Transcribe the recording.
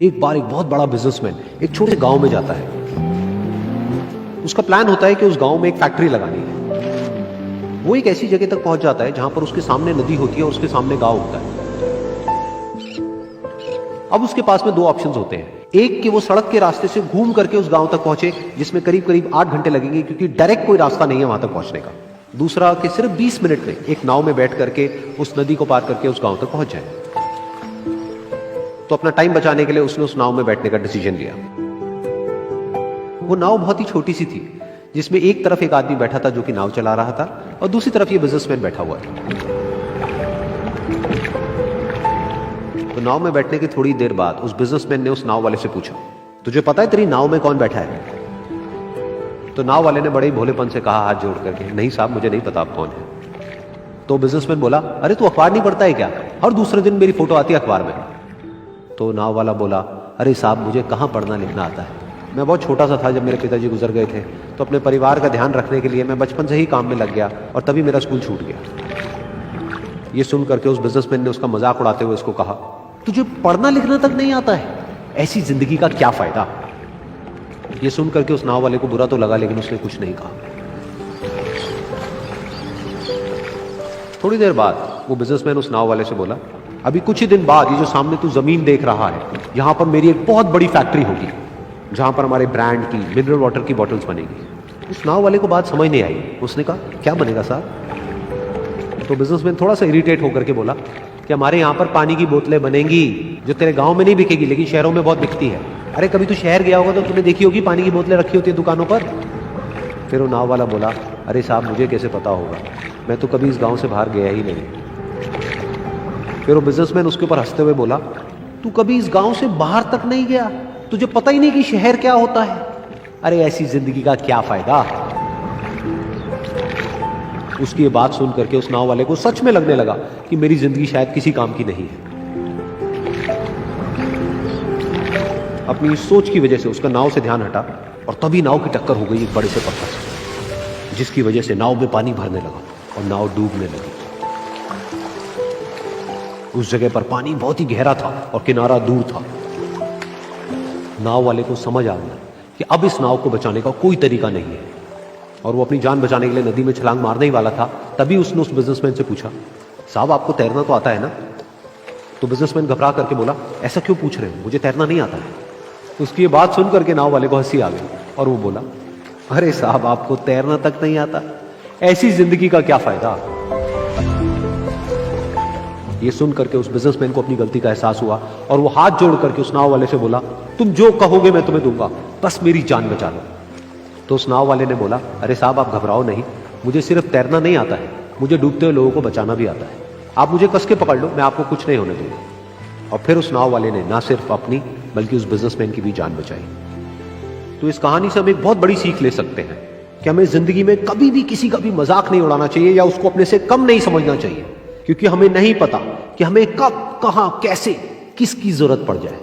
एक बार एक बहुत बड़ा बिजनेसमैन एक छोटे गांव में जाता है। उसका प्लान होता है कि उस गांव में एक फैक्ट्री लगानी है। वो एक ऐसी जगह तक पहुंच जाता है जहां पर उसके सामने नदी होती है और उसके सामने गांव होता है। अब उसके पास में दो ऑप्शंस होते हैं। एक कि वो सड़क के रास्ते से घूम करके उस गांव तक पहुंचे, जिसमें करीब करीब 8 घंटे लगेंगे क्योंकि डायरेक्ट कोई रास्ता नहीं है वहां तक पहुंचने का। दूसरा कि सिर्फ 20 मिनट में एक नाव में बैठ करके उस नदी को पार करके उस गांव तक पहुंच जाए। तो अपना टाइम बचाने के लिए उसने उस नाव में बैठने का डिसीजन लिया। वो नाव बहुत ही छोटी सी थी, जिसमें एक तरफ एक आदमी बैठा था जो कि नाव चला रहा था और दूसरी तरफ ये बिजनेसमैन बैठा हुआ था। तो नाव में बैठने की थोड़ी देर बाद उस बिजनेसमैन ने उस नाव वाले से पूछा, तुझे पता है तेरी नाव में कौन बैठा है? तो नाव वाले ने बड़े ही भोलेपन से कहा हाथ जोड़ करके, नहीं साहब मुझे नहीं पता आप कौन है। तो बिजनेसमैन बोला, अरे तू अखबार नहीं पढ़ता है क्या? हर दूसरे दिन मेरी फोटो आती है अखबार में। तो नाव वाला बोला, अरे साहब मुझे कहाँ पढ़ना लिखना आता है, मैं बहुत छोटा सा था जब मेरे पिताजी गुजर गए थे, तो अपने परिवार का ध्यान रखने के लिए मैं बचपन से ही काम में लग गया और तभी मेरा स्कूल छूट गया। ये सुन करके उस बिजनेसमैन ने उसका मजाक उड़ाते हुए उसको कहा, तुझे पढ़ना लिखना तक नहीं आता है, ऐसी जिंदगी का क्या फायदा? ये सुन करके उस नाव वाले को बुरा तो लगा, लेकिन उसने कुछ नहीं कहा। थोड़ी देर बाद वो बिजनेसमैन उस नाव वाले से बोला, अभी कुछ ही दिन बाद ये जो सामने तू जमीन देख रहा है, यहां पर मेरी एक बहुत बड़ी फैक्ट्री होगी जहां पर हमारे ब्रांड की मिनरल वाटर की बॉटल्स बनेगी। उस नाव वाले को बात समझ नहीं आई। उसने कहा, क्या बनेगा साहब? तो बिजनेसमैन थोड़ा सा इरिटेट होकर के बोला कि हमारे यहाँ पर पानी की बोतलें बनेंगी जो तेरे गांव में नहीं बिकेगी लेकिन शहरों में बहुत बिकती है। अरे कभी तू शहर गया होगा तो तूने देखी होगी पानी की बोतलें रखी होती है दुकानों पर। फिर वो नाव वाला बोला, अरे साहब मुझे कैसे पता होगा, मैं तो कभी इस गाँव से बाहर गया ही नहीं। फिर वो बिजनेसमैन उसके ऊपर हंसते हुए बोला, तू कभी इस गांव से बाहर तक नहीं गया, तुझे पता ही नहीं कि शहर क्या होता है? अरे ऐसी जिंदगी का क्या फायदा? उसकी ये बात सुन करके उस नाव वाले को सच में लगने लगा कि मेरी जिंदगी शायद किसी काम की नहीं है। अपनी इस सोच की वजह से उसका नाव से ध्यान हटा और तभी नाव की टक्कर हो गई एक बड़े से पत्थर से, जिसकी वजह से नाव में पानी भरने लगा और नाव डूबने लगी। उस जगह पर पानी बहुत ही गहरा था और किनारा दूर था। नाव वाले को समझ आ गया कि अब इस नाव को बचाने का कोई तरीका नहीं है और वो अपनी जान बचाने के लिए नदी में छलांग मारने ही वाला था। तभी उसने उस बिजनेसमैन से पूछा, साहब आपको तैरना तो आता है ना? तो बिजनेसमैन घबरा करके बोला, ऐसा क्यों पूछ रहे हैं, मुझे तैरना नहीं आता है। उसकी ये बात सुन करके नाव वाले को हंसी आ गई और वो बोला, अरे साहब आपको तैरना तक नहीं आता, ऐसी जिंदगी का क्या फायदा? ये सुन करके उस बिजनेसमैन को अपनी गलती का एहसास हुआ और वो हाथ जोड़ करके उस नाव वाले से बोला, तुम जो कहोगे मैं तुम्हें दूंगा, बस मेरी जान बचा लो। तो उस नाव वाले ने बोला, अरे साहब आप घबराओ नहीं, मुझे सिर्फ तैरना नहीं आता है, मुझे डूबते हुए लोगों को बचाना भी आता है। आप मुझे कस के पकड़ लो, मैं आपको कुछ नहीं होने दूंगा। और फिर उस नाव वाले ने ना सिर्फ अपनी बल्कि उस बिजनेसमैन की भी जान बचाई। तो इस कहानी से हम एक बहुत बड़ी सीख ले सकते हैं कि हमें जिंदगी में कभी भी किसी का भी मजाक नहीं उड़ाना चाहिए या उसको अपने से कम नहीं समझना चाहिए, क्योंकि हमें नहीं पता कि हमें कब, कहां, कैसे, किसकी जरूरत पड़ जाए।